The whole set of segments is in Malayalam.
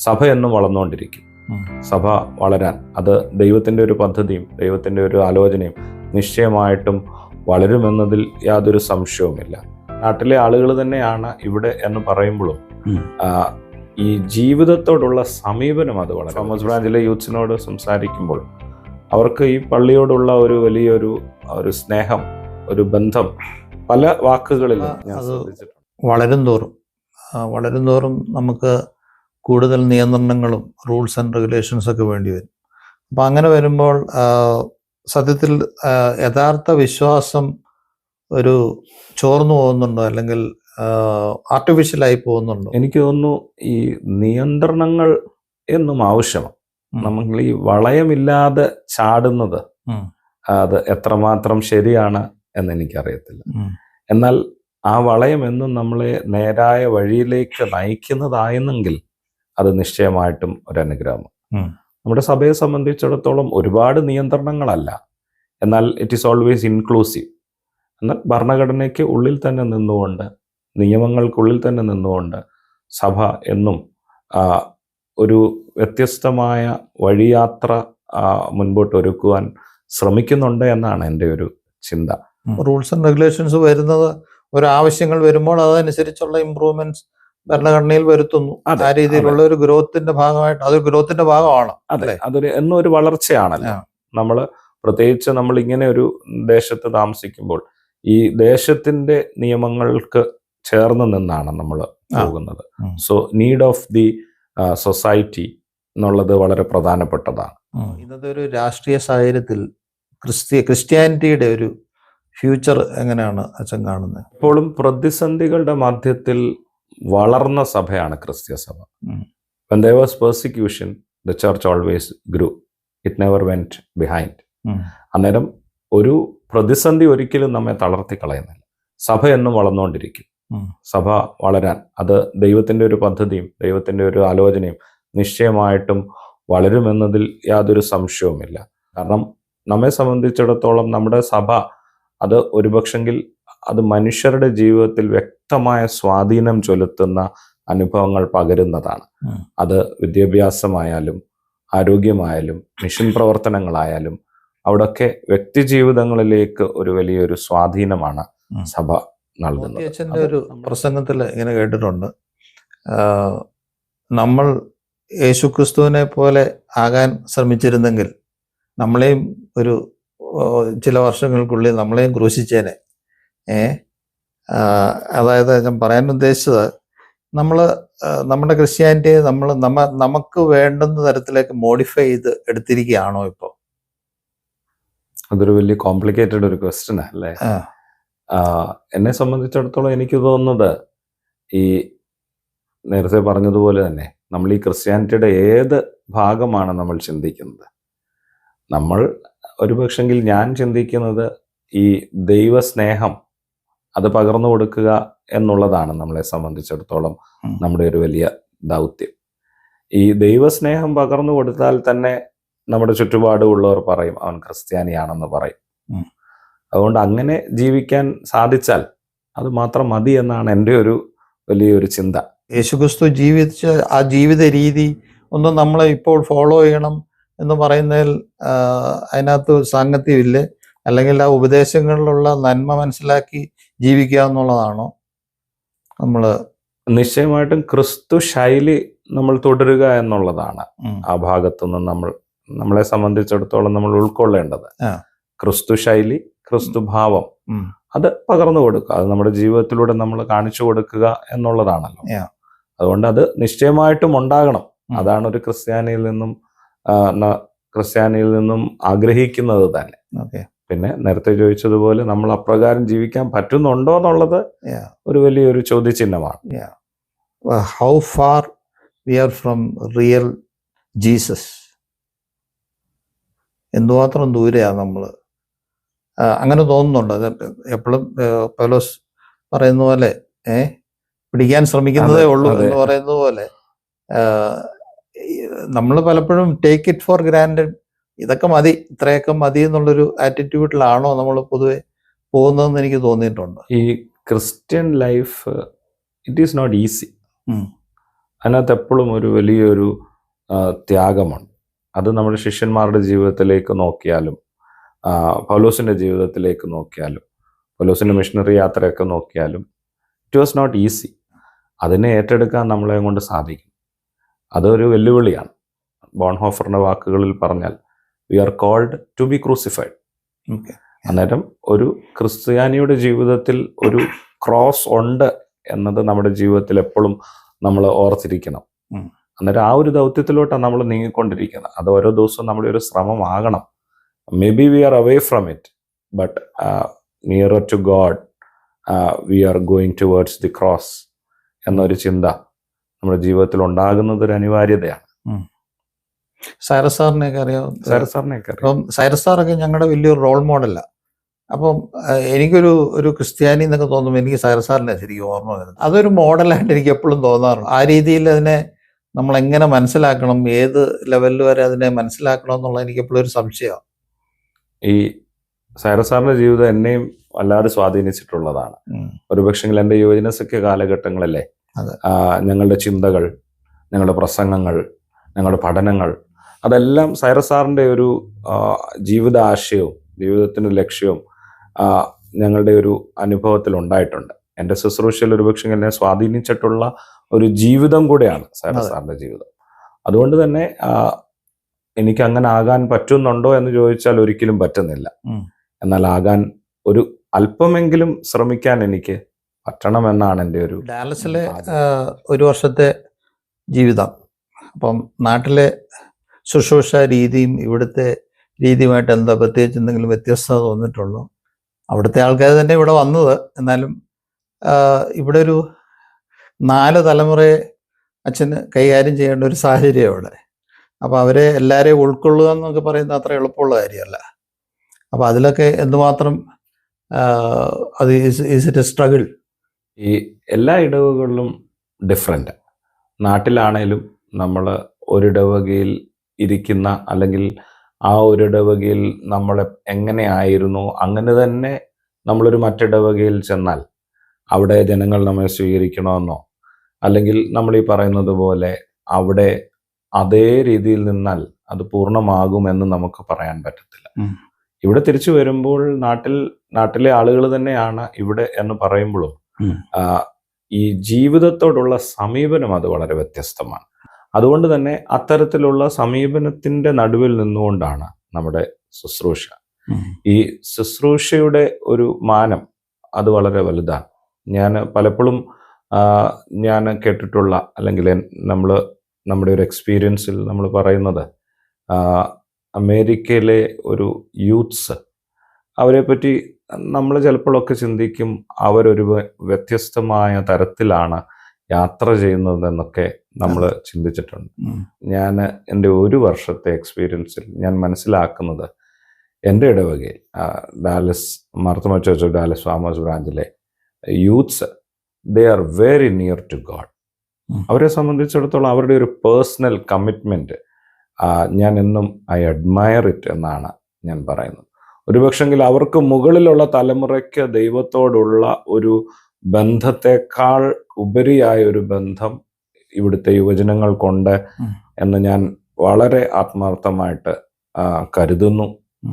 സഭ എന്നും വളർന്നുകൊണ്ടിരിക്കും. സഭ വളരാൻ അത് ദൈവത്തിൻ്റെ ഒരു പദ്ധതിയും ദൈവത്തിൻ്റെ ഒരു ആലോചനയും നിശ്ചയമായിട്ടും വളരുമെന്നതിൽ യാതൊരു സംശയവുമില്ല. നാട്ടിലെ ആളുകൾ തന്നെയാണ് ഇവിടെ എന്ന് പറയുമ്പോഴും ഈ ജീവിതത്തോടുള്ള സമീപനം അത് വളരെ തോമസ് ബ്രാഞ്ചിലെ യൂത്ത്സിനോട് സംസാരിക്കുമ്പോൾ അവർക്ക് ഈ പള്ളിയോടുള്ള ഒരു വലിയൊരു സ്നേഹം, ഒരു ബന്ധം പല വാക്കുകളിൽ ഞാൻ ശ്രദ്ധിച്ചിട്ടുണ്ട്. വളരും തോറും നമുക്ക് കൂടുതൽ നിയന്ത്രണങ്ങളും റൂൾസ് ആൻഡ് റെഗുലേഷൻസ് ഒക്കെ വേണ്ടി വരും. അപ്പം അങ്ങനെ വരുമ്പോൾ സത്യത്തിൽ യഥാർത്ഥ വിശ്വാസം ഒരു ചോർന്നു പോകുന്നുണ്ടോ, അല്ലെങ്കിൽ ആർട്ടിഫിഷ്യലായി പോകുന്നുണ്ടോ? എനിക്ക് തോന്നുന്നു ഈ നിയന്ത്രണങ്ങൾ എന്നും ആവശ്യമാണ്. നമ്മൾ ഈ വളയമില്ലാതെ ചാടുന്നത് അത് എത്രമാത്രം ശരിയാണ് എന്ന് എനിക്കറിയത്തില്ല. എന്നാൽ ആ വളയം എന്നും നമ്മളെ നേരായ വഴിയിലേക്ക് നയിക്കുന്നതായെന്നെങ്കിൽ അത് നിശ്ചയമായിട്ടും ഒരു അനുഗ്രഹമാണ്. നമ്മുടെ സഭയെ സംബന്ധിച്ചിടത്തോളം ഒരുപാട് നിയന്ത്രണങ്ങളല്ല, എന്നാൽ ഇറ്റ് ഈസ് ഓൾവേസ് ഇൻക്ലൂസീവ്. എന്നാൽ ഭരണഘടനയ്ക്ക് ഉള്ളിൽ തന്നെ നിന്നുകൊണ്ട്, നിയമങ്ങൾക്കുള്ളിൽ തന്നെ നിന്നുകൊണ്ട് സഭ എന്നും ഒരു വ്യത്യസ്തമായ വഴിയാത്ര മുൻപോട്ട് ഒരുക്കുവാൻ ശ്രമിക്കുന്നുണ്ട് എന്നാണ് എൻ്റെ ഒരു ചിന്ത. റൂൾസ് ആൻഡ് റെഗുലേഷൻസ് വരുന്നത് ഒരാവശ്യങ്ങൾ വരുമ്പോൾ അതനുസരിച്ചുള്ള ഇംപ്രൂവ്മെന്റ്സ് ഭരണഘടനയിൽ വരുത്തുന്നു. ആ രീതിയിലുള്ള ഒരു ഗ്രോത്തിന്റെ ഭാഗമായിട്ട് അതൊരു ഗ്രോത്തിന്റെ ഭാഗമാണ്. അതെ, അതൊരു എന്നൊരു വളർച്ചയാണല്ലോ. നമ്മൾ പ്രത്യേകിച്ച് നമ്മൾ ഇങ്ങനെ ഒരു ദേശത്ത് താമസിക്കുമ്പോൾ ഈ ദേശത്തിന്റെ നിയമങ്ങൾക്ക് ചേർന്ന് നിന്നാണ് നമ്മൾ പോകുന്നത്. So need of the society എന്നുള്ളത് വളരെ പ്രധാനപ്പെട്ടതാണ്. ഇന്നത്തെ ഒരു രാഷ്ട്രീയ സാഹചര്യത്തിൽ ക്രിസ്ത്യാനിറ്റിയുടെ ഒരു ഫ്യൂച്ചർ എങ്ങനെയാണ് അച്ഛൻ കാണുന്നത്? ഇപ്പോഴും പ്രതിസന്ധികളുടെ മധ്യത്തിൽ വളർന്ന സഭയാണ് ക്രിസ്ത്യ സഭ. When there was persecution, the church always grew. It never went behind. അന്നേരം ഒരു പ്രതിസന്ധി ഒരിക്കലും നമ്മെ തളർത്തി കളയുന്നില്ല. സഭ എന്നും വളർന്നുകൊണ്ടിരിക്കും. സഭ വളരാൻ അത് ദൈവത്തിൻ്റെ ഒരു പദ്ധതിയും ദൈവത്തിൻ്റെ ഒരു ആലോചനയും നിശ്ചയമായിട്ടും വളരുമെന്നതിൽ യാതൊരു സംശയവുമില്ല. കാരണം നമ്മെ സംബന്ധിച്ചിടത്തോളം നമ്മുടെ സഭ അത് ഒരുപക്ഷെങ്കിൽ അത് മനുഷ്യരുടെ ജീവിതത്തിൽ വ്യക്തമായ സ്വാധീനം ചെലുത്തുന്ന അനുഭവങ്ങൾ പകരുന്നതാണ്. അത് വിദ്യാഭ്യാസമായാലും ആരോഗ്യമായാലും മിഷൻ പ്രവർത്തനങ്ങളായാലും അവിടെയൊക്കെ വ്യക്തി ജീവിതങ്ങളിലേക്ക് ഒരു വലിയൊരു സ്വാധീനമാണ് സഭ നൽകുന്നത്. അച്ഛൻ്റെ ഒരു പ്രസംഗത്തിൽ ഇങ്ങനെ കേട്ടിട്ടുണ്ട്, നമ്മൾ യേശുക്രിസ്തുവിനെ പോലെ ആകാൻ ശ്രമിച്ചിരുന്നെങ്കിൽ നമ്മളെയും ഒരു ചില വർഷങ്ങൾക്കുള്ളിൽ നമ്മളെയും ക്രൂശിച്ചേനെ. അതായത് ഞാൻ പറയാൻ ഉദ്ദേശിച്ചത്, നമ്മുടെ ക്രിസ്ത്യാനിറ്റിയെ നമുക്ക് വേണ്ടുന്ന തരത്തിലേക്ക് മോഡിഫൈ ചെയ്ത് എടുത്തിരിക്കുകയാണോ ഇപ്പോൾ? അതൊരു വലിയ കോംപ്ലിക്കേറ്റഡ് ഒരു ക്വസ്റ്റ്യൻ അല്ലേ. എന്നെ സംബന്ധിച്ചിടത്തോളം എനിക്ക് തോന്നുന്നത്, ഈ നേരത്തെ പറഞ്ഞതുപോലെ തന്നെ നമ്മൾ ഈ ക്രിസ്ത്യാനിറ്റിയുടെ ഏത് ഭാഗമാണ് നമ്മൾ ചിന്തിക്കുന്നത്? നമ്മൾ ഒരുപക്ഷെങ്കിൽ ഞാൻ ചിന്തിക്കുന്നത് ഈ ദൈവസ്നേഹം അത് പകർന്നു കൊടുക്കുക എന്നുള്ളതാണ് നമ്മളെ സംബന്ധിച്ചിടത്തോളം നമ്മുടെ ഒരു വലിയ ദൗത്യം. ഈ ദൈവസ്നേഹം പകർന്നു കൊടുത്താൽ തന്നെ നമ്മുടെ ചുറ്റുപാടുമുള്ളവർ പറയും അവൻ ക്രിസ്ത്യാനിയാണെന്ന് പറയും. അതുകൊണ്ട് അങ്ങനെ ജീവിക്കാൻ സാധിച്ചാൽ അത് മാത്രം മതി എന്നാണ് എൻ്റെ ഒരു വലിയൊരു ചിന്ത. യേശുക്രിസ്തു ജീവിച്ച ആ ജീവിത രീതി ഒന്നും നമ്മളെ ഇപ്പോൾ ഫോളോ ചെയ്യണം എന്ന് പറയുന്നതിൽ അതിനകത്ത് സാങ്കത്യമില്ലേ? അല്ലെങ്കിൽ ആ ഉപദേശങ്ങളിലുള്ള നന്മ മനസ്സിലാക്കി ജീവിക്കുക എന്നുള്ളതാണോ നമ്മൾ? നിശ്ചയമായിട്ടും ക്രിസ്തു ശൈലി നമ്മൾ തുടരുക എന്നുള്ളതാണ് ആ ഭാഗത്തുനിന്ന് നമ്മളെ സംബന്ധിച്ചിടത്തോളം നമ്മൾ ഉൾക്കൊള്ളേണ്ടത്. ക്രിസ്തു ശൈലി, ക്രിസ്തു ഭാവം അത് പകർന്നു കൊടുക്കുക, അത് നമ്മുടെ ജീവിതത്തിലൂടെ നമ്മൾ കാണിച്ചു കൊടുക്കുക എന്നുള്ളതാണല്ലോ. അതുകൊണ്ട് അത് നിശ്ചയമായിട്ടും ഉണ്ടാകണം. അതാണ് ഒരു ക്രിസ്ത്യാനിയിൽ നിന്നും ആഗ്രഹിക്കുന്നത് തന്നെ. പിന്നെ നേരത്തെ ചോദിച്ചതുപോലെ നമ്മൾ അപ്രകാരം ജീവിക്കാൻ പറ്റുന്നുണ്ടോ എന്നുള്ളത് ഒരു വലിയൊരു ചോദ്യചിഹ്നമാണ്. How far we are from real Jesus? എന്തുമാത്രം ദൂരെയാണ് നമ്മൾ? അങ്ങനെ തോന്നുന്നുണ്ട്. അത് എപ്പോഴും പൗലോസ് പറയുന്ന പോലെ പിടിക്കാൻ ശ്രമിക്കുന്നതേ ഉള്ളൂ എന്ന് പറയുന്നത് പോലെ നമ്മൾ പലപ്പോഴും ടേക്ക് ഇറ്റ് ഫോർ ഗ്രാൻഡഡ്, ഇതൊക്കെ മതി, ഇത്രയൊക്കെ മതി എന്നുള്ളൊരു ആറ്റിറ്റ്യൂഡിലാണോ നമ്മൾ പൊതുവെ പോകുന്നതെന്ന് എനിക്ക് തോന്നിയിട്ടുണ്ട്. ഈ Christian life it is not easy. അതിനകത്ത് എപ്പോഴും ഒരു വലിയൊരു ത്യാഗമുണ്ട്. അത് നമ്മുടെ ശിഷ്യന്മാരുടെ ജീവിതത്തിലേക്ക് നോക്കിയാലും പൗലോസിൻ്റെ ജീവിതത്തിലേക്ക് നോക്കിയാലും പൗലോസിൻ്റെ മിഷണറി യാത്രയൊക്കെ നോക്കിയാലും ഇറ്റ് വാസ് നോട്ട് ഈസി. അതിനെ ഏറ്റെടുക്കാൻ നമ്മളെ കൊണ്ട് സാധിക്കും. അതൊരു വെല്ലുവിളിയാണ്. ബോൺഹോഫറിൻ്റെ വാക്കുകളിൽ പറഞ്ഞാൽ we are called to be crucified. അന്നേരം ഒരു ക്രിസ്ത്യാനിയുടെ ജീവിതത്തിൽ ഒരു ക്രോസ് ഉണ്ട് എന്നത് നമ്മുടെ ജീവിതത്തിൽ എപ്പോഴും നമ്മൾ ഓർത്തിരിക്കണം. അന്നേരം ആ ഒരു ദൗത്യത്തിലോട്ടാണ് നമ്മൾ നീങ്ങിക്കൊണ്ടിരിക്കുന്നത്. അത് ഓരോ ദിവസവും നമ്മുടെ ഒരു ശ്രമമാകണം. Maybe we are away from it, but nearer to God we are going towards the cross എന്നൊരു ചിന്ത നമ്മുടെ ജീവിതത്തിൽ ഉണ്ടാകുന്നത് ഒരു അനിവാര്യതയാണ്. സൈറസ് സാറിനെയൊക്കെ അറിയാം. അപ്പം സൈറസ് സാറൊക്കെ ഞങ്ങളുടെ വലിയൊരു റോൾ മോഡലാണ്. അപ്പം എനിക്കൊരു ക്രിസ്ത്യാനി എന്നൊക്കെ തോന്നുമ്പോൾ എനിക്ക് സൈറസ് സാറിനെ ശരിക്കും ഓർമ്മ വരുന്നത്. അതൊരു മോഡലായിട്ട് എനിക്ക് എപ്പോഴും തോന്നാറുണ്ട്. ആ രീതിയിൽ അതിനെ നമ്മൾ എങ്ങനെ മനസ്സിലാക്കണം, ഏത് ലെവലിൽ വരെ അതിനെ മനസ്സിലാക്കണം എന്നുള്ളത് എനിക്ക് എപ്പോഴും ഒരു സംശയമാണ്. ഈ സൈറസ് സാറിന്റെ ജീവിതം എന്നെയും വല്ലാതെ സ്വാധീനിച്ചിട്ടുള്ളതാണ്. ഒരു പക്ഷെങ്കിൽ എൻ്റെ യുവജനസഖ്യ കാലഘട്ടങ്ങളല്ലേ ഞങ്ങളുടെ ചിന്തകൾ, ഞങ്ങളുടെ പ്രസംഗങ്ങൾ, ഞങ്ങളുടെ പഠനങ്ങൾ, അതെല്ലാം സൈറസ് സാറിൻ്റെ ഒരു ജീവിതാശയവും ജീവിതത്തിൻ്റെ ലക്ഷ്യവും ഞങ്ങളുടെ ഒരു അനുഭവത്തിൽ ഉണ്ടായിട്ടുണ്ട്. എൻ്റെ ശുശ്രൂഷയിൽ ഒരു പക്ഷെ എന്നെ സ്വാധീനിച്ചിട്ടുള്ള ഒരു ജീവിതം കൂടെയാണ് സൈറസ് സാറിൻ്റെ ജീവിതം. അതുകൊണ്ട് തന്നെ എനിക്ക് അങ്ങനെ ആകാൻ പറ്റുന്നുണ്ടോ എന്ന് ചോദിച്ചാൽ ഒരിക്കലും പറ്റുന്നില്ല. എന്നാൽ ആകാൻ ഒരു അല്പമെങ്കിലും ശ്രമിക്കാൻ എനിക്ക് പറ്റണമെന്നാണ് എൻ്റെ ഒരു. ഡാലസിലെ ഒരു വർഷത്തെ ജീവിതം, അപ്പം നാട്ടിലെ ശുശ്രൂഷ രീതിയും ഇവിടുത്തെ രീതിയുമായിട്ട് എന്താ പ്രത്യേകിച്ച് എന്തെങ്കിലും വ്യത്യസ്തത തോന്നിയിട്ടുള്ളൂ? അവിടുത്തെ ആൾക്കാർ തന്നെ ഇവിടെ വന്നത്, എന്നാലും ഇവിടെ ഒരു 4 തലമുറയെ അച്ഛന് കൈകാര്യം ചെയ്യേണ്ട ഒരു സാഹചര്യം അവിടെ. അപ്പോൾ അവരെ എല്ലാവരെയും ഉൾക്കൊള്ളുക എന്നൊക്കെ പറയുന്നത് അത്ര എളുപ്പമുള്ള കാര്യമല്ല. അപ്പോൾ അതിലൊക്കെ എന്തുമാത്രം അത് ഈസ് ഇറ്റ് എ സ്ട്രഗിൾ? ഈ എല്ലാ ഇടവകളിലും ഡിഫറെൻ്റ്. നാട്ടിലാണേലും നമ്മൾ ഒരിടവകയിൽ ഇരിക്കുന്ന അല്ലെങ്കിൽ ആ ഒരിടവകയിൽ നമ്മൾ എങ്ങനെയായിരുന്നു അങ്ങനെ തന്നെ നമ്മളൊരു മറ്റിടവകയിൽ ചെന്നാൽ അവിടെ ജനങ്ങൾ നമ്മെ സ്വീകരിക്കണമെന്നോ അല്ലെങ്കിൽ നമ്മൾ ഈ പറയുന്നത് പോലെ അവിടെ അതേ രീതിയിൽ നിന്നാൽ അത് പൂർണ്ണമാകുമെന്ന് നമുക്ക് പറയാൻ പറ്റത്തില്ല. ഇവിടെ തിരിച്ചു വരുമ്പോൾ നാട്ടിലെ ആളുകൾ തന്നെയാണ് ഇവിടെ എന്ന് പറയുമ്പോഴും ഈ ജീവിതത്തോടുള്ള സമീപനം അത് വളരെ വ്യത്യസ്തമാണ്. അതുകൊണ്ട് തന്നെ അത്തരത്തിലുള്ള സമീപനത്തിൻ്റെ നടുവിൽ നിന്നുകൊണ്ടാണ് നമ്മുടെ ശുശ്രൂഷ. ഈ ശുശ്രൂഷയുടെ ഒരു മാനം അത് വളരെ വലുതാണ്. ഞാൻ പലപ്പോഴും ഞാൻ കേട്ടിട്ടുള്ള അല്ലെങ്കിൽ നമ്മുടെ ഒരു എക്സ്പീരിയൻസിൽ നമ്മൾ പറയുന്നത് അമേരിക്കയിലെ ഒരു യൂത്ത്സ്, അവരെ പറ്റി നമ്മൾ ചിലപ്പോഴൊക്കെ ചിന്തിക്കും അവരൊരു വ്യത്യസ്തമായ തരത്തിലാണ് യാത്ര ചെയ്യുന്നതെന്നൊക്കെ നമ്മൾ ചിന്തിച്ചിട്ടുണ്ട്. ഞാൻ എൻ്റെ ഒരു വർഷത്തെ എക്സ്പീരിയൻസിൽ ഞാൻ മനസ്സിലാക്കുന്നത് എൻ്റെ ഇടവകയിൽ Dallas Marthoma church of Dallas farmers ബ്രാഞ്ചിലെ youths they are very near to God. അവരെ സംബന്ധിച്ചിടത്തോളം അവരുടെ ഒരു പേഴ്സണൽ കമ്മിറ്റ്മെൻറ്റ് ഞാൻ എന്നും ഐ അഡ്മയർ ഇറ്റ് എന്നാണ് ഞാൻ പറയുന്നത്. ഒരുപക്ഷെങ്കിൽ അവർക്ക് മുകളിലുള്ള തലമുറയ്ക്ക് ദൈവത്തോടുള്ള ഒരു ബന്ധത്തെക്കാൾ ഉപരിയായ ഒരു ബന്ധം ഇവിടുത്തെ യുവജനങ്ങൾക്കുണ്ട് എന്ന് ഞാൻ വളരെ ആത്മാർത്ഥമായിട്ട് കരുതുന്നു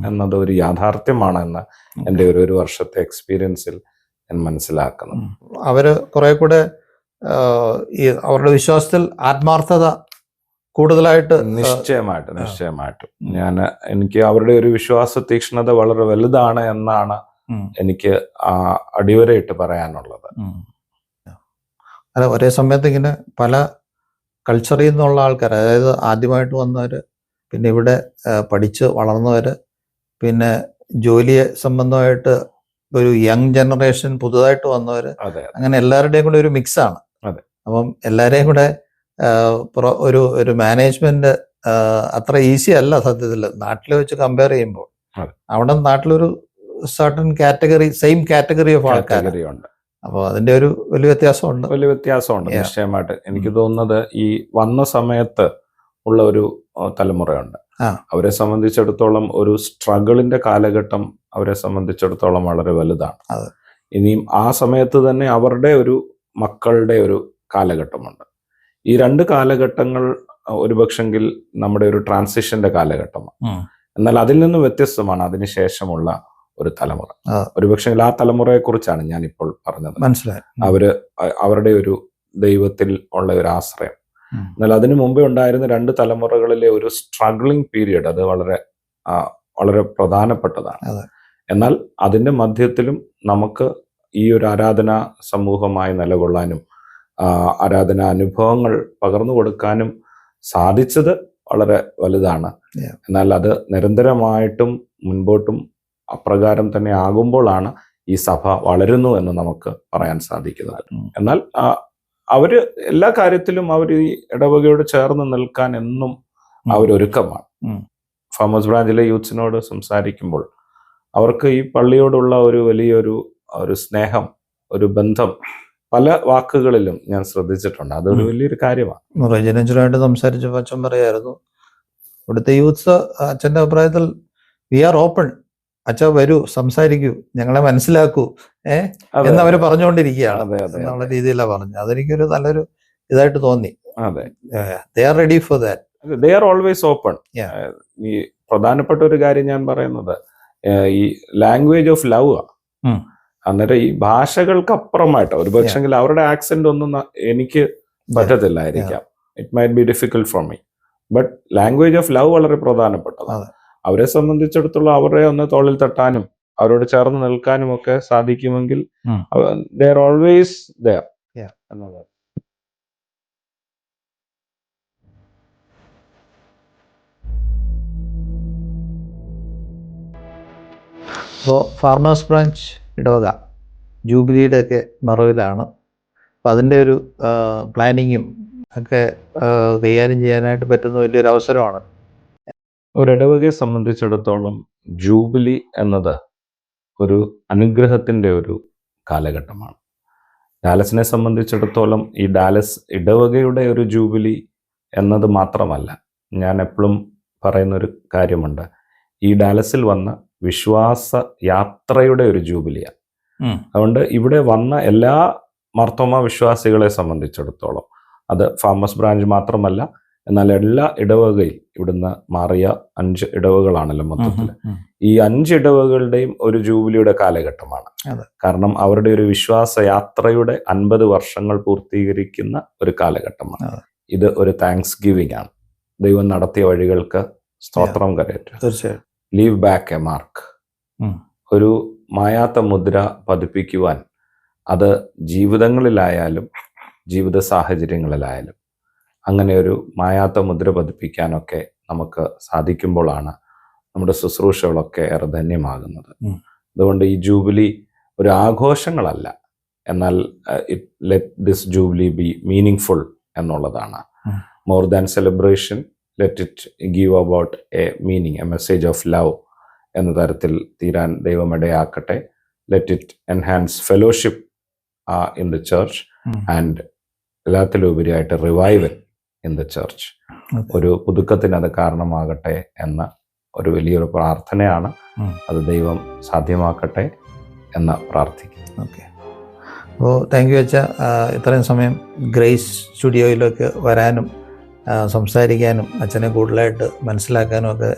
എന്നത് ഒരു യാഥാർത്ഥ്യമാണെന്ന് എൻ്റെ ഒരു വർഷത്തെ എക്സ്പീരിയൻസിൽ ഞാൻ മനസ്സിലാക്കുന്നു. അവർ കുറെ കൂടെ ഈ അവരുടെ വിശ്വാസത്തിൽ ആത്മാർത്ഥത കൂടുതലായിട്ട്. നിശ്ചയമായിട്ടും എനിക്ക് അവരുടെ ഒരു വിശ്വാസ തീക്ഷ്ണത വളരെ വലുതാണ് എന്നാണ് എനിക്ക് അടിവരയിട്ട് പറയാനുള്ളത്. അല്ല, ഒരേ സമയത്ത് ഇങ്ങനെ പല കൾച്ചറിൽ നിന്നുള്ള ആൾക്കാർ, അതായത് ആദ്യമായിട്ട് വന്നവർ, പിന്നെ ഇവിടെ പഠിച്ച് വളർന്നവർ, പിന്നെ ജോലിയെ സംബന്ധമായിട്ട് ഒരു യങ് ജനറേഷൻ പുതുതായിട്ട് വന്നവർ, അങ്ങനെ എല്ലാവരുടെയും കൂടെ ഒരു മിക്സാണ്. അപ്പം എല്ലാവരെയും കൂടെ ഒരു മാനേജ്മെന്റ് അത്ര ഈസി അല്ല സത്യത്തിൽ നാട്ടിൽ വെച്ച് കമ്പയർ ചെയ്യുമ്പോൾ. അവിടെ നാട്ടിലൊരു certain category, same category of ആൾക്കാരുണ്ട്. അപ്പോൾ അതിന്റെ ഒരു വലിയ വ്യത്യാസമുണ്ട്. നിശ്ചയമായിട്ട് എനിക്ക് തോന്നുന്നത് ഈ വന്ന സമയത്ത് ഉള്ള ഒരു തലമുറയുണ്ട്, അവരെ സംബന്ധിച്ചിടത്തോളം ഒരു സ്ട്രഗിളിന്റെ കാലഘട്ടം അവരെ സംബന്ധിച്ചിടത്തോളം വളരെ വലുതാണ്. ഇനിയും ആ സമയത്ത് തന്നെ അവരുടെ ഒരു മക്കളുടെ ഒരു കാലഘട്ടമുണ്ട്. ഈ രണ്ട് കാലഘട്ടങ്ങൾ ഒരുപക്ഷെങ്കിൽ നമ്മുടെ ഒരു ട്രാൻസിഷന്റെ കാലഘട്ടമാണ്. എന്നാൽ അതിൽ നിന്നും വ്യത്യസ്തമാണ് അതിനുശേഷമുള്ള ഒരു തലമുറ. ഒരുപക്ഷെങ്കിൽ ആ തലമുറയെ കുറിച്ചാണ് ഞാൻ ഇപ്പോൾ പറഞ്ഞത്. മനസ്സിലായി. അവരുടെ ഒരു ദൈവത്തിൽ ഉള്ള ഒരു ആശ്രയം. എന്നാൽ അതിനു മുമ്പേ ഉണ്ടായിരുന്ന രണ്ട് തലമുറകളിലെ ഒരു സ്ട്രഗ്ലിംഗ് പീരിയഡ് അത് വളരെ വളരെ പ്രധാനപ്പെട്ടതാണ്. എന്നാൽ അതിന്റെ മധ്യത്തിലും നമുക്ക് ഈ ഒരു ആരാധനാ സമൂഹമായി നിലകൊള്ളാനും ആരാധനാ അനുഭവങ്ങൾ പകർന്നു കൊടുക്കാനും സാധിച്ചത് വളരെ വലുതാണ്. എന്നാൽ അത് നിരന്തരമായിട്ടും മുൻപോട്ടും അപ്രകാരം തന്നെ ആകുമ്പോഴാണ് ഈ സഭ വളരുന്നു എന്ന് നമുക്ക് പറയാൻ സാധിക്കുന്നത്. എന്നാൽ അവര് എല്ലാ കാര്യത്തിലും അവർ ഈ ഇടവകയോട് ചേർന്ന് നിൽക്കാൻ എന്നും അവരൊരുക്കമാണ്. ഫാമേഴ്സ് ബ്രാഞ്ചിലെ യൂത്ത്സിനോട് സംസാരിക്കുമ്പോൾ അവർക്ക് ഈ പള്ളിയോടുള്ള ഒരു വലിയൊരു സ്നേഹം, ഒരു ബന്ധം പല വാക്കുകളിലും ഞാൻ ശ്രദ്ധിച്ചിട്ടുണ്ട്. അതൊരു വലിയൊരു കാര്യമാണ്. റെജിനഞ്ചുമായിട്ട് സംസാരിച്ചപ്പോൾ അച്ഛൻ പറയായിരുന്നു, ഇവിടുത്തെ യൂത്ത്സ് അച്ഛൻ്റെ അഭിപ്രായത്തിൽ വി ആർ ഓപ്പൺ, അച്ഛൻ വരൂ, സംസാരിക്കൂ, ഞങ്ങളെ മനസ്സിലാക്കൂ എന്ന് അവർ പറഞ്ഞുകൊണ്ടിരിക്കുകയാണ് എന്നുള്ള രീതിയിലാണ് പറഞ്ഞത്. അതെനിക്കൊരു നല്ലൊരു ഇതായിട്ട് തോന്നി. They are ready for that. They are always open. ഈ പ്രധാനപ്പെട്ട ഒരു കാര്യം ഞാൻ പറയുന്നത് ഈ ലാംഗ്വേജ് ഓഫ് ലവ് ആണ്. അന്നേരം ഈ ഭാഷകൾക്ക് അപ്പുറമായിട്ട് ഒരു പക്ഷെങ്കിൽ അവരുടെ ആക്സെന്റ് ഒന്നും എനിക്ക് പറ്റത്തില്ലായിരിക്കാം. It might be difficult for me, but language of love വളരെ പ്രധാനപ്പെട്ടതാണ്. അവരെ സംബന്ധിച്ചിടത്തോളം അവരെ ഒന്ന് തോളിൽ തട്ടാനും അവരോട് ചേർന്ന് നിൽക്കാനും ഒക്കെ സാധിക്കുമെങ്കിൽ ദേ ആർ ഓൾവേസ് ദെയർ എന്നുള്ളത്. അപ്പോൾ ഫാർമേഴ്സ് ബ്രാഞ്ച് ഇടവക ജൂബിലിയുടെ ഒക്കെ മറവിലാണ്. അപ്പം അതിൻ്റെ ഒരു പ്ലാനിങ്ങും ഒക്കെ കൈകാര്യം ചെയ്യാനായിട്ട് പറ്റുന്ന വലിയൊരു അവസരമാണ്. ഒരു ഇടവകയെ സംബന്ധിച്ചിടത്തോളം ജൂബിലി എന്നത് ഒരു അനുഗ്രഹത്തിൻ്റെ ഒരു കാലഘട്ടമാണ്. ഡാലസിനെ സംബന്ധിച്ചിടത്തോളം ഈ ഡാലസ് ഇടവകയുടെ ഒരു ജൂബിലി എന്നത് മാത്രമല്ല, ഞാൻ എപ്പോഴും പറയുന്നൊരു കാര്യമുണ്ട്, ഈ ഡാലസിൽ വന്ന വിശ്വാസ യാത്രയുടെ ഒരു ജൂബിലിയാണ്. അതുകൊണ്ട് ഇവിടെ വന്ന എല്ലാ മാർത്തോമ വിശ്വാസികളെ സംബന്ധിച്ചിടത്തോളം അത് ഫാമേഴ്സ് ബ്രാഞ്ച് മാത്രമല്ല, എന്നാൽ എല്ലാ ഇടവകയിൽ ഇവിടുന്ന് മാറിയ 5 ഇടവകളാണല്ലോ മൊത്തത്തിൽ. ഈ 5 ഇടവകളുടെയും ഒരു ജൂബിലിയുടെ കാലഘട്ടമാണ്. കാരണം അവരുടെ ഒരു വിശ്വാസ യാത്രയുടെ 50 വർഷങ്ങൾ പൂർത്തീകരിക്കുന്ന ഒരു കാലഘട്ടമാണ്. ഇത് ഒരു താങ്ക്സ് ഗിവിംഗ് ആണ്. ദൈവം നടത്തിയ വഴികൾക്ക് സ്തോത്രം കരയറ്റുക. തീർച്ചയായും. Leave back A mark. ഒരു മായാത്ത മുദ്ര പതിപ്പിക്കുവാൻ അത് ജീവിതങ്ങളിലായാലും ജീവിത സാഹചര്യങ്ങളിലായാലും അങ്ങനെ ഒരു മായാത്ത മുദ്ര പതിപ്പിക്കാനൊക്കെ നമുക്ക് സാധിക്കുമ്പോഴാണ് നമ്മുടെ ശുശ്രൂഷകളൊക്കെ ഏറെ ധന്യമാകുന്നത്. അതുകൊണ്ട് ഈ ജൂബിലി ഒരു ആഘോഷങ്ങളല്ല, എന്നാൽ let this jubilee be meaningful എന്നുള്ളതാണ്. More than celebration, let it give about a meaning, a message of love എന്ന തരത്തിൽ തീരാൻ ദൈവം ഇടയാക്കട്ടെ. Let it enhance fellowship in the church and എല്ലാത്തിലുപരിയായിട്ട് റിവൈവൽ ഇൻ ദ ചർച്ച്. ഒരു പുതുക്കത്തിന് അത് കാരണമാകട്ടെ എന്ന ഒരു വലിയൊരു പ്രാർത്ഥനയാണ്. അത് ദൈവം സാധ്യമാക്കട്ടെ എന്ന് പ്രാർത്ഥിക്കുന്നു. ഓക്കെ, അപ്പോൾ താങ്ക് യു അച്ഛാ. ഇത്രയും സമയം ഗ്രേസ് സ്റ്റുഡിയോയിലേക്ക് വരാനും സംസാരിക്കാനും അച്ഛനെ കൂടുതലായിട്ട് മനസ്സിലാക്കാനും ഒക്കെ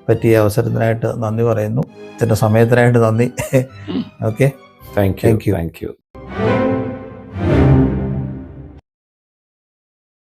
പറ്റിയ അവസരത്തിനായിട്ട് നന്ദി പറയുന്നു. അച്ഛൻ്റെ സമയത്തിനായിട്ട് നന്ദി. Okay, thank you.